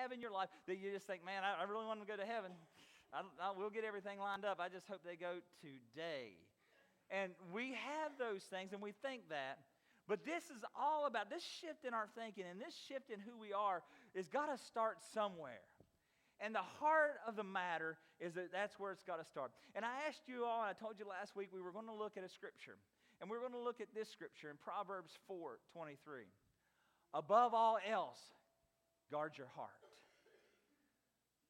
have in your life that you just think, man, I really want them to go to heaven. We'll get everything lined up. I just hope they go today. And we have those things, and we think that. But this is all about, this shift in our thinking and this shift in who we are is got to start somewhere. And the heart of the matter is that that's where it's got to start. And I asked you all, and I told you last week, we were going to look at a scripture. And we're going to look at this scripture in Proverbs 4:23. Above all else, guard your heart.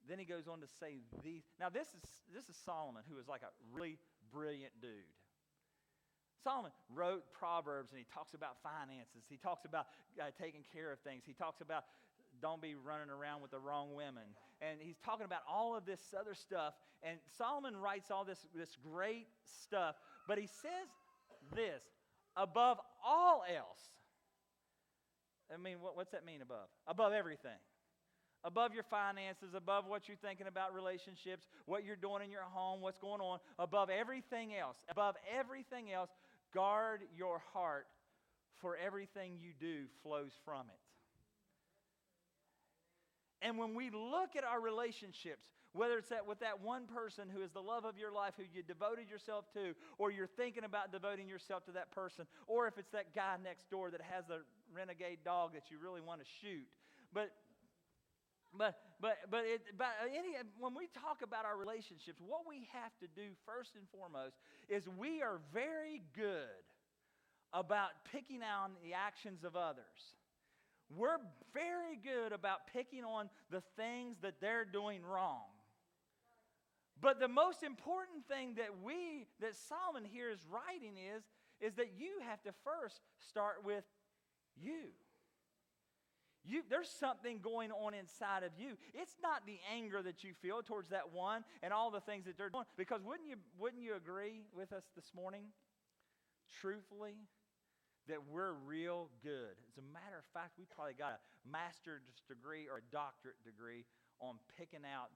Then he goes on to say these. Now this is Solomon, who is like a really brilliant dude. Solomon wrote Proverbs, and he talks about finances. He talks about taking care of things. He talks about don't be running around with the wrong women. And he's talking about all of this other stuff. And Solomon writes all this great stuff. But he says this, above all else. I mean, what's that mean above? Above everything. Above your finances, above what you're thinking about relationships, what you're doing in your home, what's going on. Above everything else, guard your heart, for everything you do flows from it. And when we look at our relationships, whether it's with that one person who is the love of your life, who you devoted yourself to, or you're thinking about devoting yourself to that person, or if it's that guy next door that has the renegade dog that you really want to shoot. When we talk about our relationships, what we have to do first and foremost is we are very good about picking on the actions of others. We're very good about picking on the things that they're doing wrong. But the most important thing that Solomon here is writing is that you have to first start with you. There's something going on inside of you. It's not the anger that you feel towards that one and all the things that they're doing. Because wouldn't you agree with us this morning, truthfully, that we're real good? As a matter of fact, we probably got a master's degree or a doctorate degree on picking out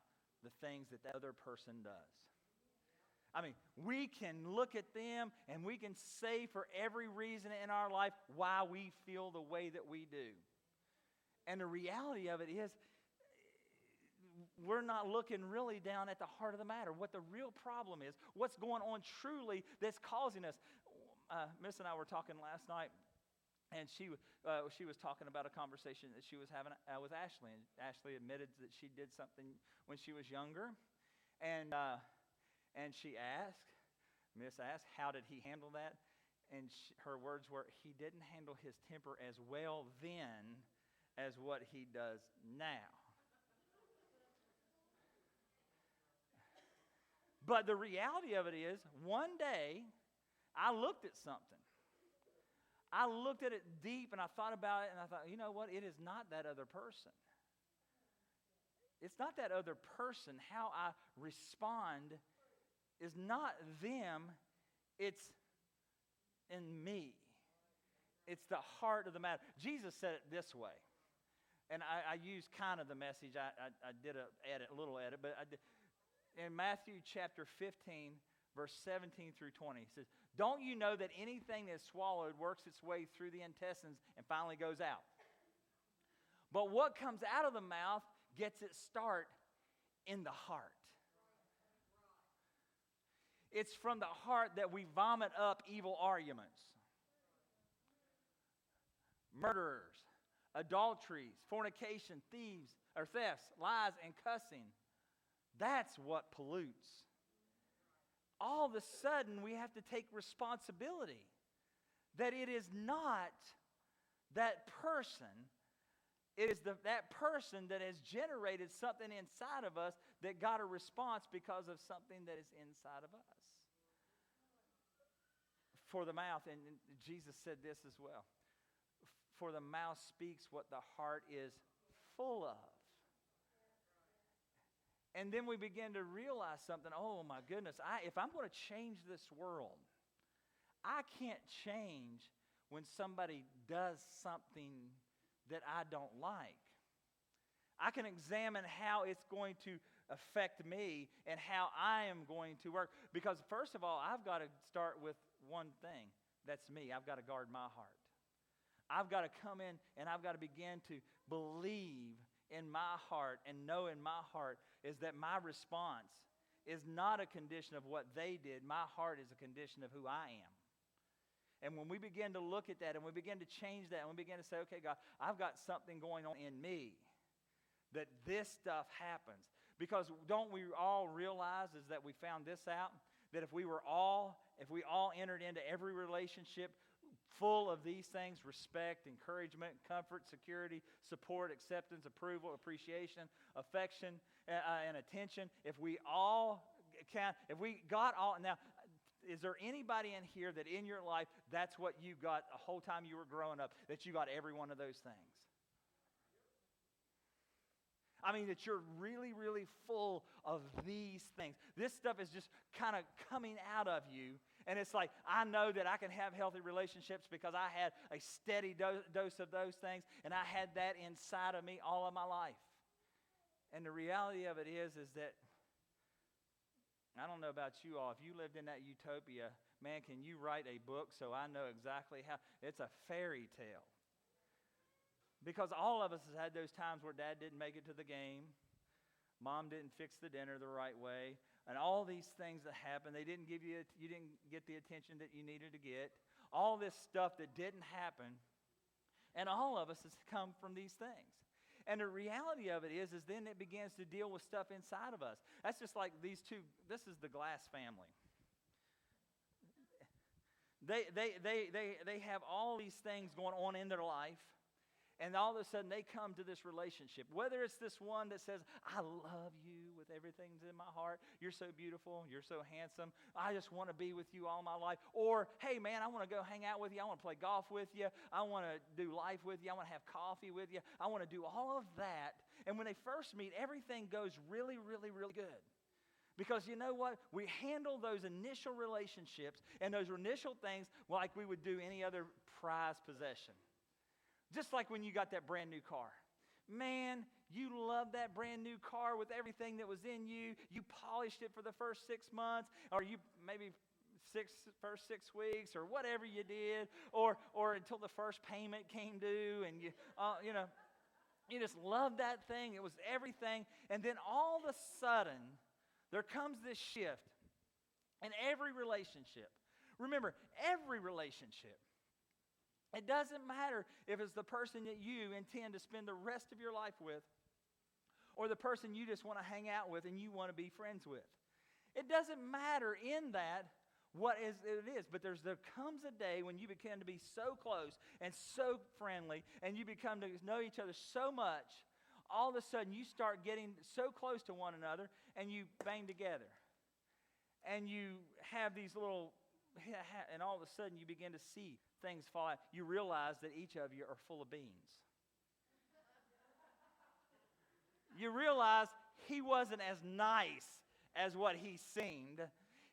the things that other person does. I mean, we can look at them and we can say for every reason in our life why we feel the way that we do. And the reality of it is, we're not looking really down at the heart of the matter, what the real problem is, what's going on truly that's causing us. Miss and I were talking last night, and she was talking about a conversation that she was having with Ashley. And Ashley admitted that she did something when she was younger, and Miss asked, how did he handle that? And her words were, he didn't handle his temper as well then as what he does now. But the reality of it is, one day, I looked at something. I looked at it deep, and I thought about it, and I thought, you know what? It is not that other person. It's not that other person. How I respond is not them. It's in me. It's the heart of the matter. Jesus said it this way. And I used kind of the message. I did a little edit. But in Matthew chapter 15, verse 17 through 20, it says, don't you know that anything that's swallowed works its way through the intestines and finally goes out? But what comes out of the mouth gets its start in the heart. It's from the heart that we vomit up evil arguments, murderers, adulteries, fornication, thefts, lies, and cussing. That's what pollutes. All of a sudden, we have to take responsibility that it is not that person. It is that person that has generated something inside of us that got a response because of something that is inside of us. For the mouth, and Jesus said this as well, for the mouth speaks what the heart is full of. And then we begin to realize something. Oh my goodness, if I'm going to change this world, I can't change when somebody does something that I don't like. I can examine how it's going to affect me and how I am going to work. Because first of all, I've got to start with one thing. That's me. I've got to guard my heart. I've got to come in and I've got to begin to believe in my heart and know in my heart is that my response is not a condition of what they did. My heart is a condition of who I am. And when we begin to look at that and we begin to change that and we begin to say, okay, God, I've got something going on in me that this stuff happens. Because don't we all realize is that we found this out? That if we all entered into every relationship full of these things, respect, encouragement, comfort, security, support, acceptance, approval, appreciation, affection, and attention, if we got all, now, is there anybody in here that in your life, that's what you got the whole time you were growing up, that you got every one of those things? I mean, that you're really, really full of these things. This stuff is just kind of coming out of you. And it's like, I know that I can have healthy relationships because I had a steady dose of those things. And I had that inside of me all of my life. And the reality of it is that, I don't know about you all. If you lived in that utopia, man, can you write a book so I know exactly how? It's a fairy tale. Because all of us has had those times where dad didn't make it to the game, mom didn't fix the dinner the right way, and all these things that happened, you didn't get the attention that you needed to get. All this stuff that didn't happen, and all of us has come from these things. And the reality of it is then it begins to deal with stuff inside of us. That's just like these two. This is the Glass family. They have all these things going on in their life. And all of a sudden, they come to this relationship. Whether it's this one that says, I love you with everything that's in my heart. You're so beautiful. You're so handsome. I just want to be with you all my life. Or, hey, man, I want to go hang out with you. I want to play golf with you. I want to do life with you. I want to have coffee with you. I want to do all of that. And when they first meet, everything goes really, really, really good. Because you know what? We handle those initial relationships and those initial things like we would do any other prized possession. Just like when you got that brand new car. Man, you loved that brand new car with everything that was in you. You polished it for the first 6 months, or you maybe first 6 weeks, or whatever you did, or until the first payment came due, and you just loved that thing. It was everything. And then all of a sudden, there comes this shift in every relationship. Remember, every relationship. It doesn't matter if it's the person that you intend to spend the rest of your life with or the person you just want to hang out with and you want to be friends with. It doesn't matter in that what it is, but there comes a day when you begin to be so close and so friendly and you become to know each other so much, all of a sudden you start getting so close to one another and you bang together. And you have these little, and all of a sudden you begin to see things fall out. You realize that each of you are full of beans. You realize he wasn't as nice as what he seemed.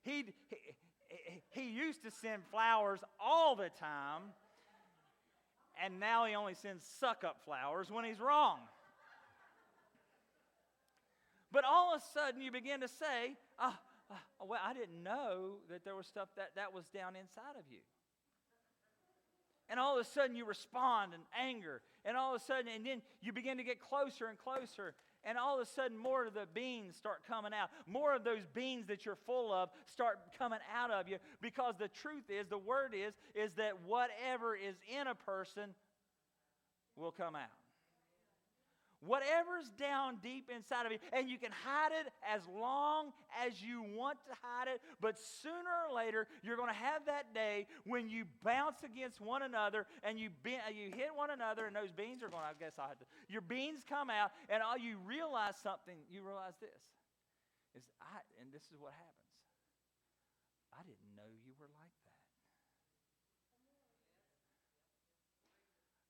He used to send flowers all the time, and now he only sends suck-up flowers when he's wrong. But all of a sudden you begin to say, well, I didn't know that there was stuff that was down inside of you. And all of a sudden you respond in anger. And all of a sudden, and then you begin to get closer and closer. And all of a sudden more of the beans start coming out. More of those beans that you're full of start coming out of you. Because the truth is, the word is that whatever is in a person will come out. Whatever's down deep inside of you, and you can hide it as long as you want to hide it, but sooner or later, you're going to have that day when you bounce against one another, and you hit one another, and those beans are going, your beans come out, and all you realize something, you realize this, and this is what happens. I didn't know you were like that.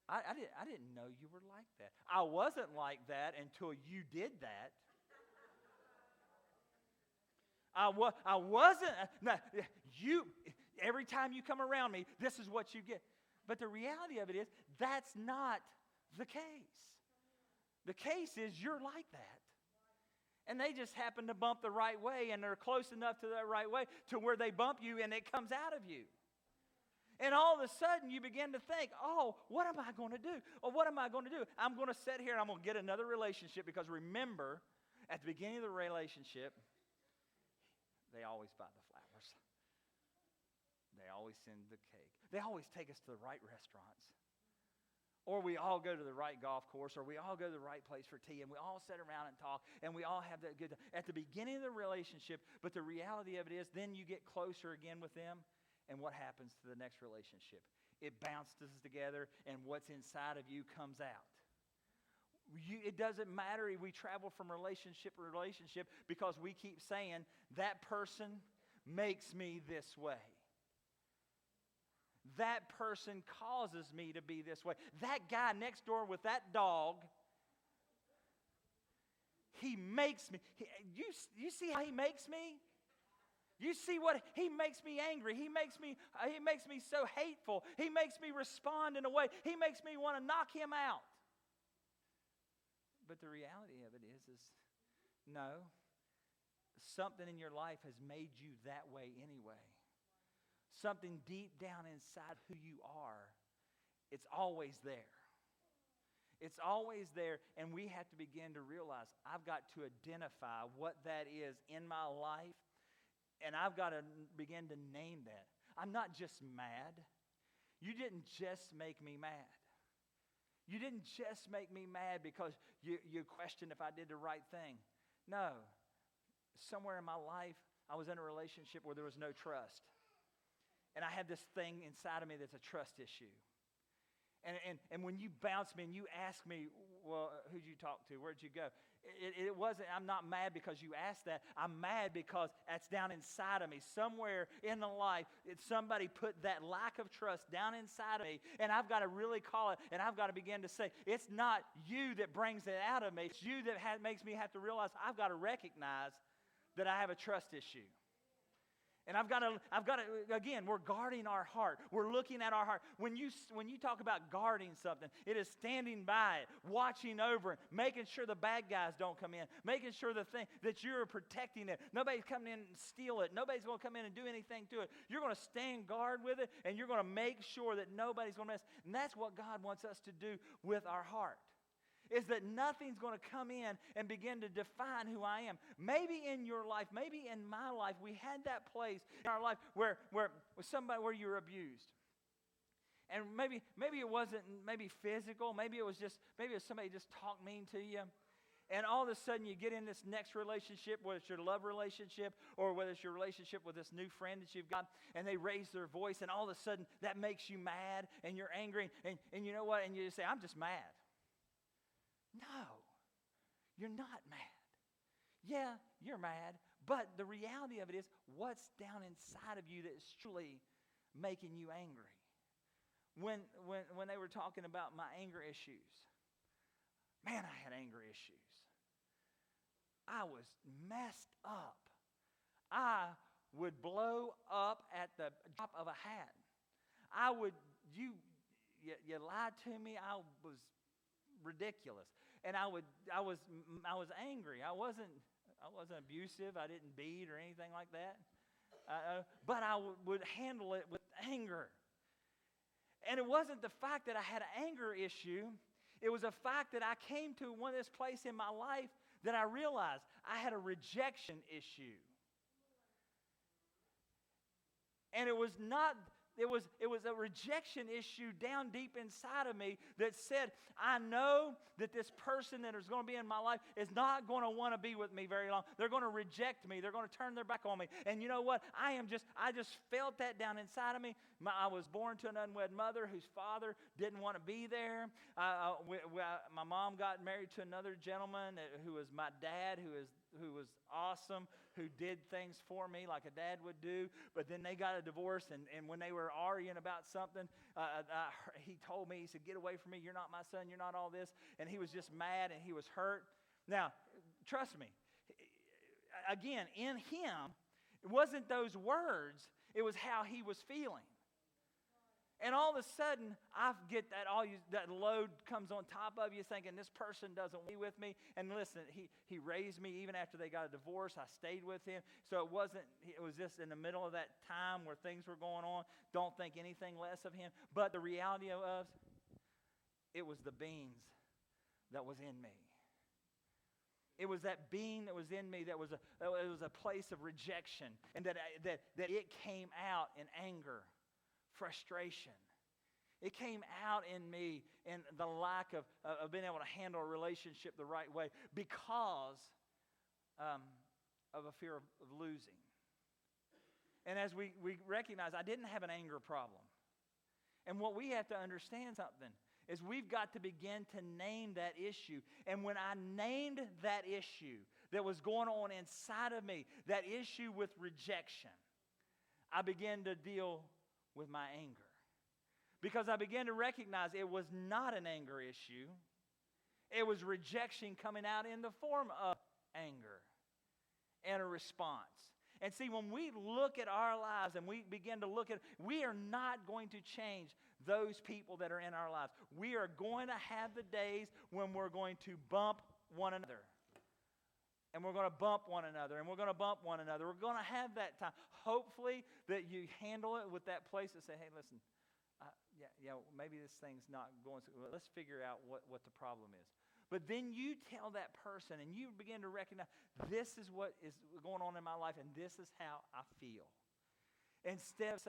I didn't know you were like that. I wasn't like that until you did that. I wasn't. Every time you come around me, this is what you get. But the reality of it is, that's not the case. The case is you're like that. And they just happen to bump the right way, and they're close enough to the right way to where they bump you and it comes out of you. And all of a sudden, you begin to think, oh, what am I going to do? Or what am I going to do? I'm going to sit here and I'm going to get another relationship, because remember, at the beginning of the relationship, they always buy the flowers. They always send the cake. They always take us to the right restaurants. Or we all go to the right golf course, or we all go to the right place for tea, and we all sit around and talk, and we all have that good time. At the beginning of the relationship, but the reality of it is, then you get closer again with them, and what happens to the next relationship? It bounces together, and what's inside of you comes out. It doesn't matter if we travel from relationship to relationship, because we keep saying, that person makes me this way. That person causes me to be this way. That guy next door with that dog, he makes me. You see how he makes me? You see what he makes me angry. He makes me so hateful. He makes me respond in a way. He makes me want to knock him out. But the reality of it is no, something in your life has made you that way anyway. Something deep down inside who you are, it's always there. It's always there, and we have to begin to realize, I've got to identify what that is in my life, and I've got to begin to name that. I'm not just mad. You didn't just make me mad. You didn't just make me mad because you questioned if I did the right thing. No. Somewhere in my life, I was in a relationship where there was no trust. And I had this thing inside of me that's a trust issue. And when you bounce me and you ask me, well, who'd you talk to? Where'd you go? It wasn't, I'm not mad because you asked that. I'm mad because that's down inside of me. Somewhere in the life, somebody put that lack of trust down inside of me. And I've got to really call it. And I've got to begin to say, it's not you that brings it out of me. It's you that makes me have to realize I've got to recognize that I have a trust issue. And I've got to, again, we're guarding our heart. We're looking at our heart. When you talk about guarding something, it is standing by it, watching over it, making sure the bad guys don't come in, making sure the thing that you're protecting it. Nobody's coming in and steal it. Nobody's going to come in and do anything to it. You're going to stand guard with it, and you're going to make sure that nobody's going to mess. And that's what God wants us to do with our heart. Is that nothing's going to come in and begin to define who I am. Maybe in your life, maybe in my life, we had that place in our life where you were abused. And maybe it wasn't physical, maybe it was somebody just talked mean to you. And all of a sudden you get in this next relationship, whether it's your love relationship or whether it's your relationship with this new friend that you've got, and they raise their voice, and all of a sudden that makes you mad and you're angry, and you know what? And you just say, I'm just mad. No, you're not mad. Yeah, you're mad, but the reality of it is, what's down inside of you that is truly making you angry? When they were talking about my anger issues, man, I had anger issues. I was messed up. I would blow up at the drop of a hat. You lied to me. I was ridiculous. And I was angry. I wasn't abusive. I didn't beat or anything like that. But I would handle it with anger. And it wasn't the fact that I had an anger issue. It was a fact that I came to this place in my life that I realized I had a rejection issue. And it was a rejection issue down deep inside of me that said, I know that this person that is going to be in my life is not going to want to be with me very long. They're going to reject me. They're going to turn their back on me. And you know what? I just felt that down inside of me. I was born to an unwed mother whose father didn't want to be there. My mom got married to another gentleman who was my dad, who was awesome, who did things for me like a dad would do. But then they got a divorce, and when they were arguing about something, he told me, he said, get away from me. You're not my son. You're not all this. And he was just mad, and he was hurt. Now, trust me, again, in him, it wasn't those words. It was how he was feeling. And all of a sudden, I get that load comes on top of you thinking, this person doesn't want to be with me. And listen, he raised me even after they got a divorce. I stayed with him. So it was just in the middle of that time where things were going on. Don't think anything less of him. But the reality of it was the beings that was in me. It was that being that was in me that was a place of rejection. And that it came out in anger, frustration. It came out in me in the lack of being able to handle a relationship the right way because of a fear of losing. And as we recognize, I didn't have an anger problem. And what we have to understand something is we've got to begin to name that issue. And when I named that issue that was going on inside of me, that issue with rejection, I began to deal with my anger. Because I began to recognize it was not an anger issue. It was rejection coming out in the form of anger and a response. And see, when we look at our lives and we begin to look at, we are not going to change those people that are in our lives. We are going to have the days when we're going to bump one another. And we're going to bump one another, and we're going to bump one another. We're going to have that time. Hopefully that you handle it with that place that say, hey, listen, maybe this thing's not going so well. Let's figure out what the problem is. But then you tell that person, and you begin to recognize, this is what is going on in my life, and this is how I feel. Instead of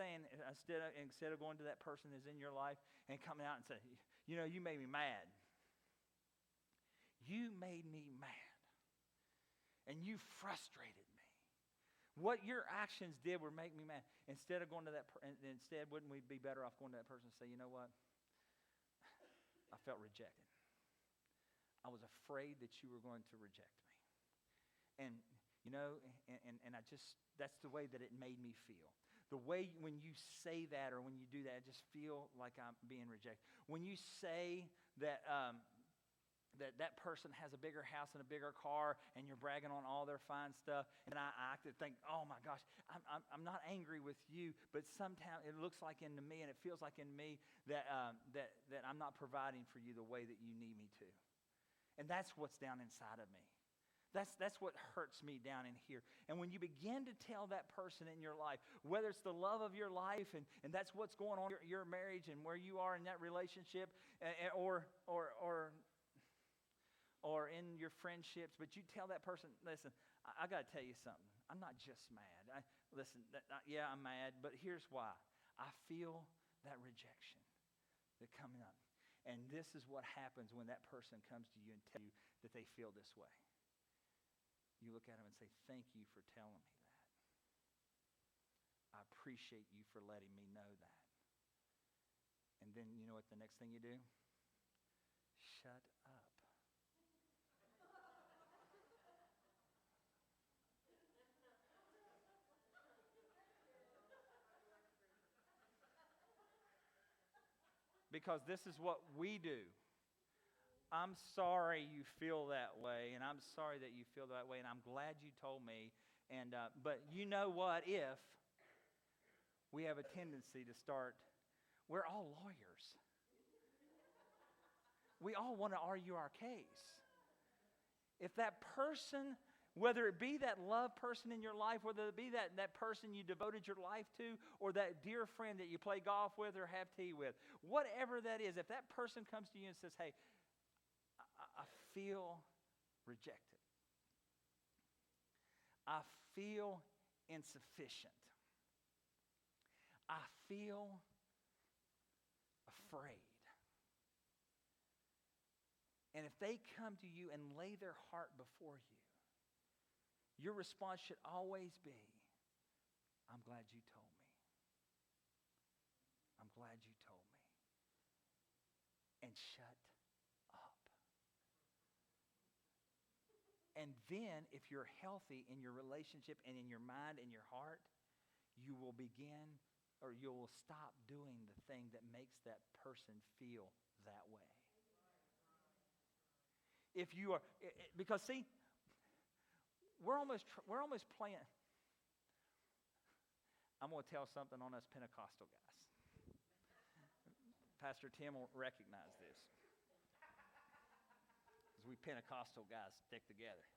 going to that person that's in your life and coming out and saying, you made me mad. You made me mad. And you frustrated me. What your actions did were make me mad. Instead of going to instead, wouldn't we be better off going to that person and say, you know what? I felt rejected. I was afraid that you were going to reject me. And, and I just, that's the way that it made me feel. The way when you say that or when you do that, I just feel like I'm being rejected. When you say that, that person has a bigger house and a bigger car, and you're bragging on all their fine stuff, and I could think, oh my gosh, I'm not angry with you, but sometimes it looks like into me, and it feels like in me that I'm not providing for you the way that you need me to. And that's what's down inside of me. That's what hurts me down in here. And when you begin to tell that person in your life, whether it's the love of your life, and that's what's going on in your marriage and where you are in that relationship, or in your friendships, but you tell that person, listen, I got to tell you something. I'm not just mad. I'm mad, but here's why. I feel that rejection that coming up. And this is what happens when that person comes to you and tell you that they feel this way. You look at them and say, thank you for telling me that. I appreciate you for letting me know that. And then you know what the next thing you do? Shut up. Because this is what we do. I'm sorry you feel that way, and I'm sorry that you feel that way, and I'm glad you told me. And but you know what? If we have a tendency to start, we're all lawyers. We all want to argue our case. If that person, whether it be that love person in your life, whether it be that person you devoted your life to, or that dear friend that you play golf with or have tea with, whatever that is, if that person comes to you and says, hey, I feel rejected. I feel insufficient. I feel afraid. And if they come to you and lay their heart before you, your response should always be, I'm glad you told me. I'm glad you told me. And shut up. And then, if you're healthy in your relationship and in your mind and your heart, you will begin, or you will stop doing the thing that makes that person feel that way. If you are, because see, we're almost playing. I'm going to tell something on us Pentecostal guys. Pastor Tim will recognize this. As we Pentecostal guys stick together,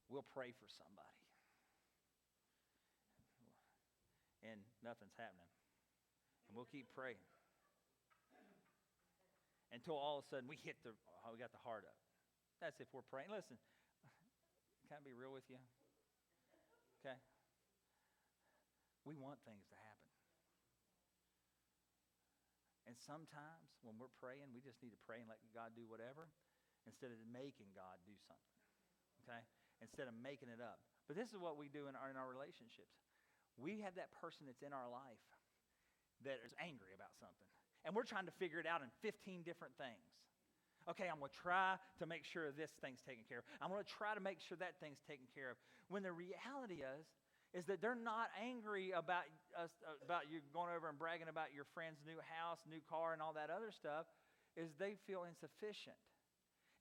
we'll pray for somebody. And nothing's happening. And we'll keep praying. Until all of a sudden we got the heart up. That's if we're praying. Listen, can I be real with you? Okay? We want things to happen. And sometimes when we're praying, we just need to pray and let God do whatever instead of making God do something. Okay? Instead of making it up. But this is what we do in our relationships. We have that person that's in our life that is angry about something. And we're trying to figure it out in 15 different things. Okay, I'm going to try to make sure this thing's taken care of. I'm going to try to make sure that thing's taken care of. When the reality is that they're not angry about us, about you going over and bragging about your friend's new house, new car, and all that other stuff, is they feel insufficient.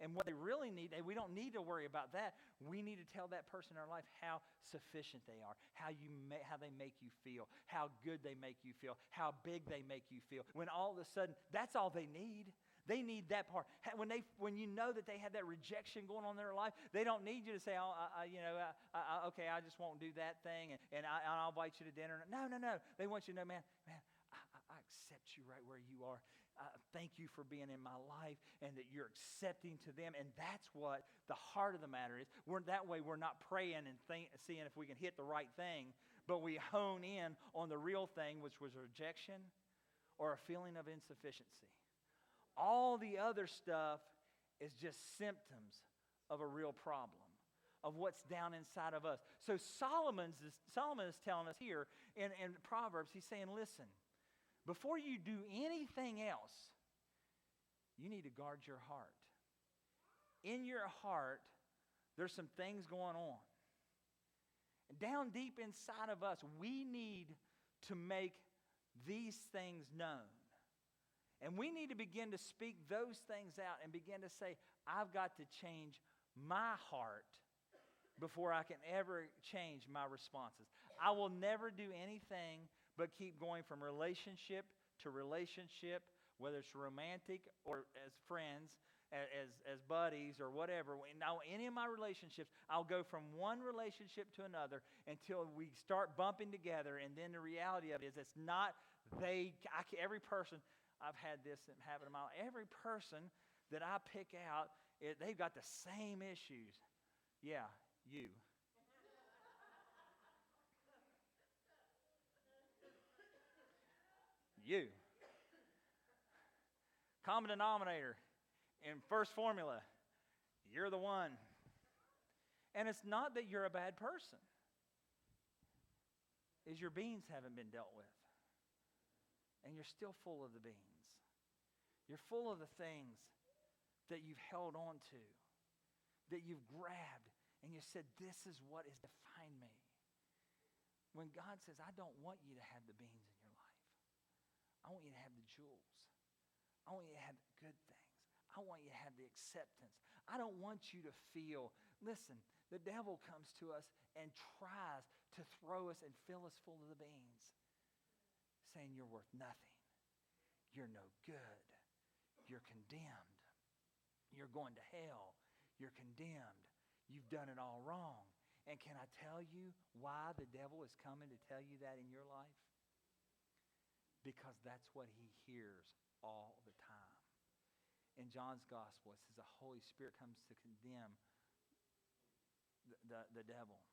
And what they really need, we don't need to worry about that. We need to tell that person in our life how sufficient they are, how they make you feel, how good they make you feel, how big they make you feel. When all of a sudden, that's all they need. They need that part. When you know that they have that rejection going on in their life, they don't need you to say, okay, I just won't do that thing, and I'll invite you to dinner. No. They want you to know, man, I accept you right where you are. Thank you for being in my life, and that you're accepting to them. And that's what the heart of the matter is. That way we're not praying and seeing if we can hit the right thing, but we hone in on the real thing, which was rejection or a feeling of insufficiency. All the other stuff is just symptoms of a real problem, of what's down inside of us. So Solomon is telling us here in Proverbs, he's saying, listen, before you do anything else, you need to guard your heart. In your heart, there's some things going on. Down deep inside of us, we need to make these things known. And we need to begin to speak those things out and begin to say, I've got to change my heart before I can ever change my responses. I will never do anything but keep going from relationship to relationship, whether it's romantic or as friends, as buddies or whatever. Now, any of my relationships, I'll go from one relationship to another until we start bumping together. And then the reality of it is it's not every person, I've had this happen in my life. Every person that I pick out, they've got the same issues. Yeah, you. You. Common denominator in first formula, you're the one. And it's not that you're a bad person. It's your beans haven't been dealt with. And you're still full of the beans. You're full of the things that you've held on to, that you've grabbed, and you said, this is what has defined me. When God says, I don't want you to have the beans in your life. I want you to have the jewels. I want you to have the good things. I want you to have the acceptance. I don't want you to feel, listen, the devil comes to us and tries to throw us and fill us full of the beans, saying you're worth nothing. You're no good. You're condemned. You're going to hell. You're condemned. You've done it all wrong. And can I tell you why the devil is coming to tell you that in your life? Because that's what he hears all the time. In John's gospel, it says the Holy Spirit comes to condemn the devil,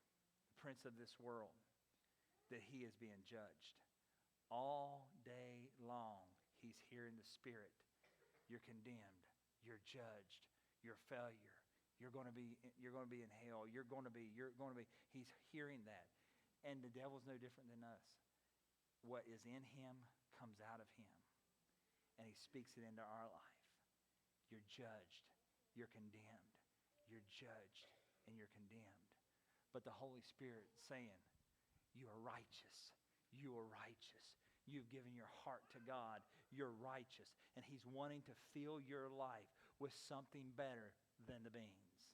the prince of this world, that he is being judged. All day long, he's hearing the Spirit. You're condemned. You're judged. You're a failure. You're going to be in hell. You're going to be. He's hearing that. And the devil's no different than us. What is in him comes out of him. And he speaks it into our life. You're judged. You're condemned. You're judged and you're condemned. But the Holy Spirit saying, you are righteous. You are righteous. You've given your heart to God. You're righteous. And he's wanting to fill your life with something better than the beans.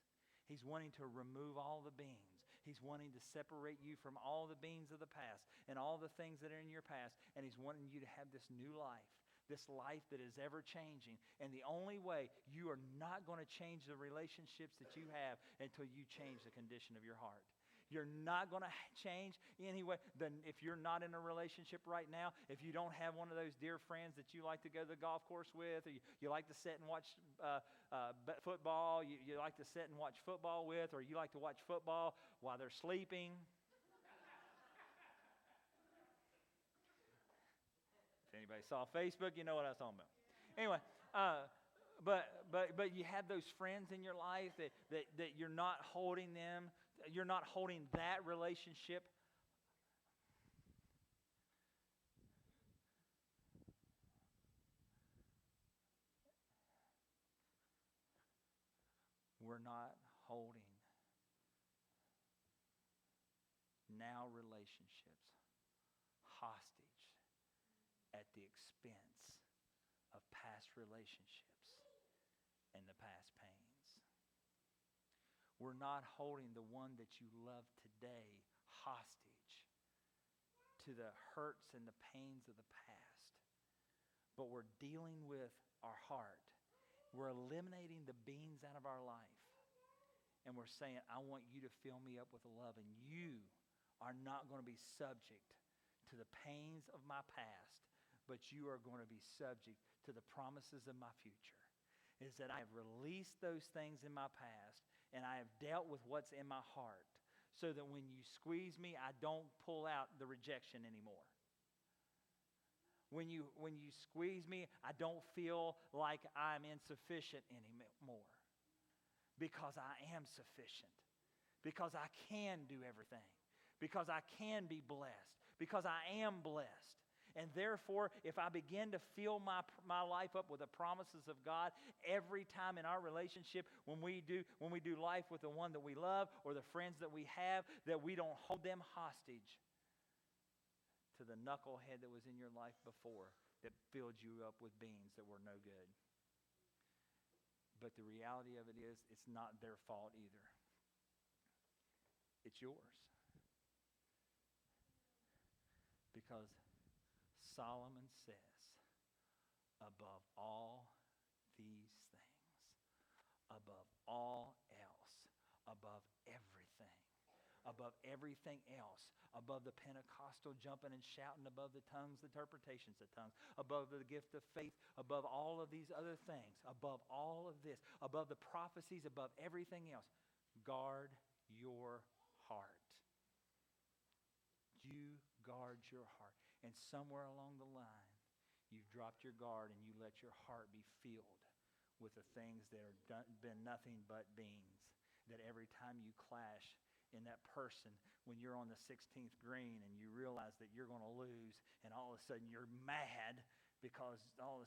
He's wanting to remove all the beans. He's wanting to separate you from all the beans of the past and all the things that are in your past. And he's wanting you to have this new life, this life that is ever changing. And the only way, you are not going to change the relationships that you have until you change the condition of your heart. You're not going to change anyway. If you're not in a relationship right now, if you don't have one of those dear friends that you like to go to the golf course with, or you like to sit and watch football, you like to sit and watch football with, or you like to watch football while they're sleeping. If anybody saw Facebook, you know what I was talking about. Anyway, but you have those friends in your life that you're not holding them. You're not holding that relationship. We're not holding now relationships hostage at the expense of past relationships and the past pains. We're not holding the one that you love today hostage to the hurts and the pains of the past. But we're dealing with our heart. We're eliminating the beans out of our life. And we're saying, I want you to fill me up with love. And you are not going to be subject to the pains of my past, but you are going to be subject to the promises of my future. Is that I have released those things in my past, and I have dealt with what's in my heart, so that when you squeeze me, I don't pull out the rejection anymore. When you squeeze me, I don't feel like I'm insufficient anymore. Because I am sufficient. Because I can do everything. Because I can be blessed. Because I am blessed. And therefore, if I begin to fill my life up with the promises of God every time in our relationship, when we do life with the one that we love or the friends that we have, that we don't hold them hostage to the knucklehead that was in your life before that filled you up with beans that were no good. But the reality of it is, it's not their fault either. It's yours. Because Solomon says, above all these things, above all else, above everything else, above the Pentecostal jumping and shouting, above the tongues, the interpretations of tongues, above the gift of faith, above all of these other things, above all of this, above the prophecies, above everything else, guard your heart. You guard your heart. And somewhere along the line, you've dropped your guard and you let your heart be filled with the things that have been nothing but beans. That every time you clash in that person, when you're on the 16th green and you realize that you're going to lose, and all of a sudden you're mad because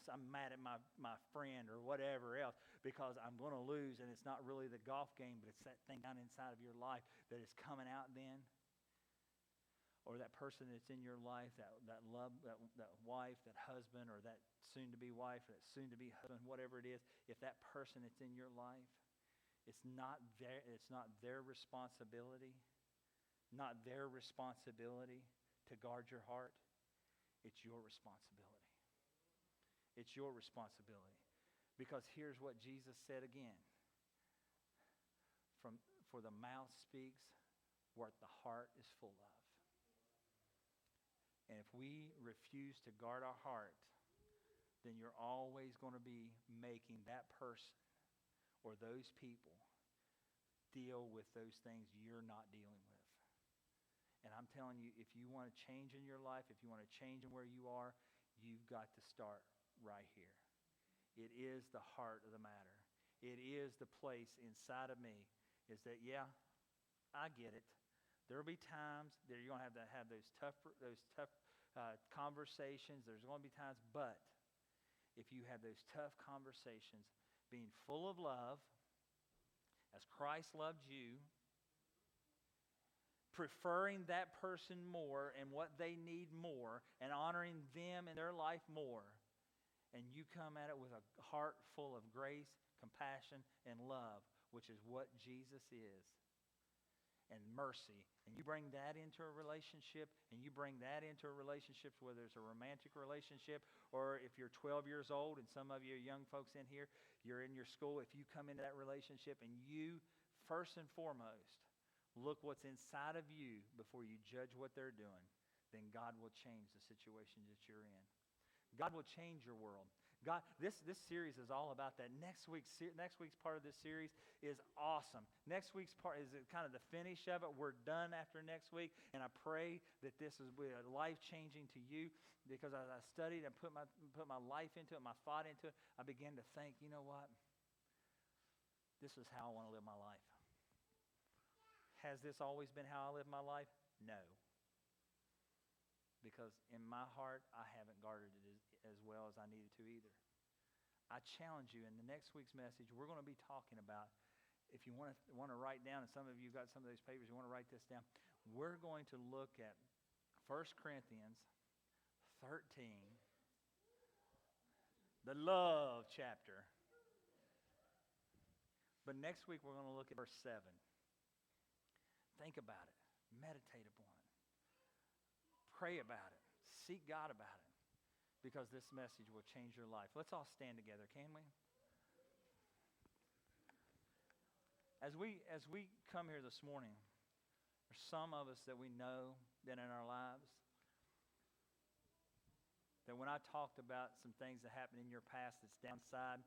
I'm mad at my friend or whatever else because I'm going to lose, and it's not really the golf game, but it's that thing down inside of your life that is coming out then. Or that person that's in your life, that love, that wife, that husband, or that soon-to-be wife, or that soon-to-be husband, whatever it is, if that person that's in your life, it's not their responsibility, to guard your heart. It's your responsibility. It's your responsibility. Because here's what Jesus said again. For the mouth speaks what the heart is full of. And if we refuse to guard our heart, then you're always going to be making that person or those people deal with those things you're not dealing with. And I'm telling you, if you want to change in your life, if you want to change in where you are, you've got to start right here. It is the heart of the matter. It is the place inside of me, is that, yeah, I get it. There will be times that you're going to have those tough conversations. There's going to be times, but if you have those tough conversations, being full of love, as Christ loved you, preferring that person more and what they need more, and honoring them in their life more, and you come at it with a heart full of grace, compassion, and love, which is what Jesus is. and mercy, and you bring that into a relationship, and you bring that into a relationship, whether it's a romantic relationship, or if you're 12 years old, and some of you are young folks in here, you're in your school, if you come into that relationship and you, first and foremost, look what's inside of you before you judge what they're doing, then God will change the situation that you're in. God will change your world. God, this series is all about that. Next week's part of this series is awesome. Next week's part is kind of the finish of it. We're done after next week, and I pray that this is life-changing to you, because as I studied and put my life into it, my thought into it, I began to think, you know what? This is how I want to live my life. Has this always been how I live my life? No. Because in my heart, I haven't guarded it as well as I needed to either. I challenge you, in the next week's message, we're going to be talking about, if you want to write down, and some of you got some of those papers, you want to write this down, we're going to look at 1 Corinthians 13, the love chapter. But next week, we're going to look at verse 7. Think about it. Meditate upon it. Pray about it. Seek God about it. Because this message will change your life. Let's all stand together, can we? As we come here this morning, there's some of us that we know that in our lives, that when I talked about some things that happened in your past that's downside,